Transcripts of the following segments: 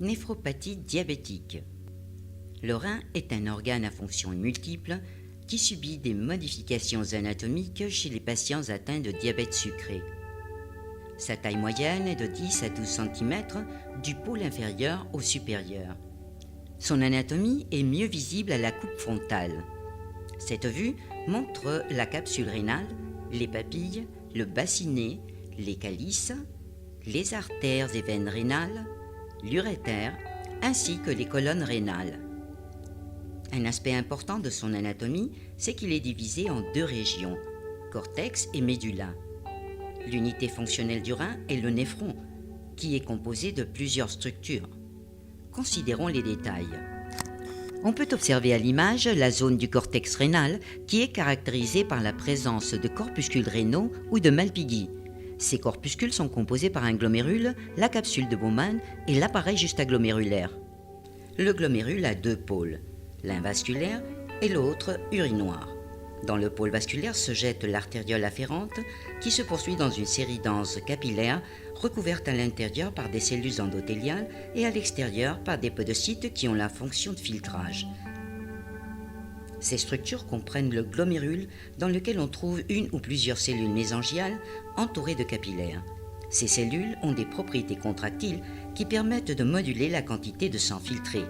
Néphropathie diabétique. Le rein est un organe à fonction multiple qui subit des modifications anatomiques chez les patients atteints de diabète sucré. Sa taille moyenne est de 10 à 12 cm du pôle inférieur au supérieur. Son anatomie est mieux visible à la coupe frontale. Cette vue montre la capsule rénale, les papilles, le bassinet, les calices, les artères et veines rénales, l'urétère, ainsi que les colonnes rénales. Un aspect important de son anatomie, c'est qu'il est divisé en deux régions, cortex et médula. L'unité fonctionnelle du rein est le néphron, qui est composé de plusieurs structures. Considérons les détails. On peut observer à l'image la zone du cortex rénal qui est caractérisée par la présence de corpuscules rénaux ou de Malpighi. Ces corpuscules sont composés par un glomérule, la capsule de Bowman et l'appareil justaglomérulaire. Le glomérule a deux pôles, l'un vasculaire et l'autre urinoir. Dans le pôle vasculaire se jette l'artériole afférente qui se poursuit dans une série d'anses capillaires recouvertes à l'intérieur par des cellules endothéliales et à l'extérieur par des podocytes qui ont la fonction de filtrage. Ces structures comprennent le glomérule dans lequel on trouve une ou plusieurs cellules mésangiales entourées de capillaires. Ces cellules ont des propriétés contractiles qui permettent de moduler la quantité de sang filtré.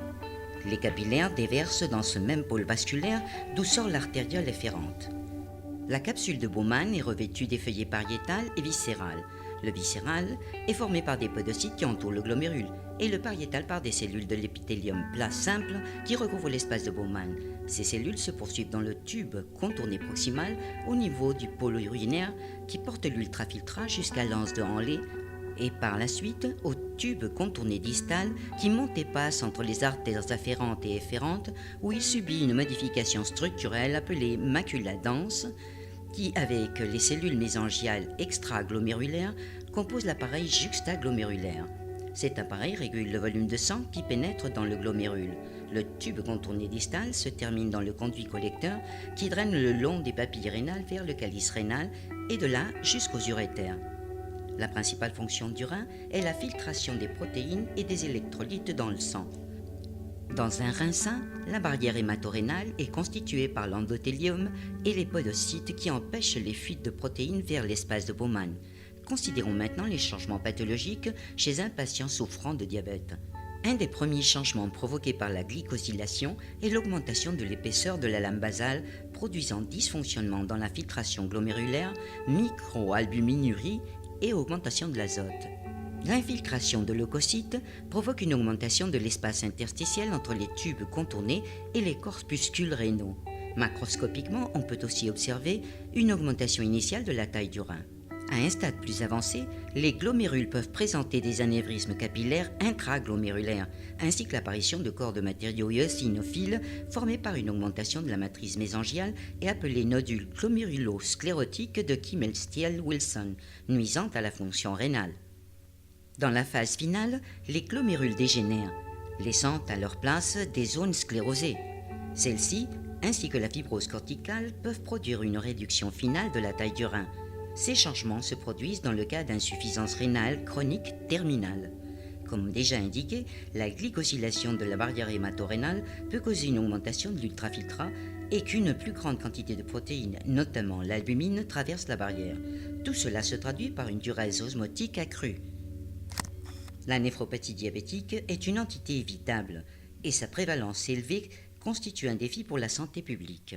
Les capillaires déversent dans ce même pôle vasculaire d'où sort l'artériole efférente. La capsule de Bowman est revêtue des feuillets pariétales et viscérales. Le viscéral est formé par des podocytes qui entourent le glomérule et le pariétal par des cellules de l'épithélium plat simple qui recouvrent l'espace de Bowman. Ces cellules se poursuivent dans le tube contourné proximal au niveau du pôle urinaire qui porte l'ultrafiltrage jusqu'à l'anse de Henle et par la suite au tube contourné distal qui monte et passe entre les artères afférentes et efférentes où il subit une modification structurelle appelée macula dense qui, avec les cellules mésangiales extraglomérulaires, compose l'appareil juxtaglomérulaire. Cet appareil régule le volume de sang qui pénètre dans le glomérule. Le tube contourné distal se termine dans le conduit collecteur qui draine le long des papilles rénales vers le calice rénal et de là jusqu'aux urétères. La principale fonction du rein est la filtration des protéines et des électrolytes dans le sang. Dans un rein sain, la barrière hémato-rénale est constituée par l'endothélium et les podocytes qui empêchent les fuites de protéines vers l'espace de Bowman. Considérons maintenant les changements pathologiques chez un patient souffrant de diabète. Un des premiers changements provoqués par la glycosylation est l'augmentation de l'épaisseur de la lame basale, produisant dysfonctionnement dans la filtration glomérulaire, microalbuminurie et augmentation de l'azote. L'infiltration de leucocytes provoque une augmentation de l'espace interstitiel entre les tubes contournés et les corpuscules rénaux. Macroscopiquement, on peut aussi observer une augmentation initiale de la taille du rein. À un stade plus avancé, les glomérules peuvent présenter des anévrismes capillaires intraglomérulaires, ainsi que l'apparition de corps de matériaux eosinophiles formés par une augmentation de la matrice mésangiale et appelés nodules glomérulosclérotiques de Kimmel-Stiel-Wilson, nuisant à la fonction rénale. Dans la phase finale, les glomérules dégénèrent, laissant à leur place des zones sclérosées. Celles-ci, ainsi que la fibrose corticale, peuvent produire une réduction finale de la taille du rein. Ces changements se produisent dans le cas d'insuffisance rénale chronique terminale. Comme déjà indiqué, la glycosylation de la barrière hémato-rénale peut causer une augmentation de l'ultrafiltrat et qu'une plus grande quantité de protéines, notamment l'albumine, traverse la barrière. Tout cela se traduit par une diurèse osmotique accrue. La néphropathie diabétique est une entité évitable et sa prévalence élevée constitue un défi pour la santé publique.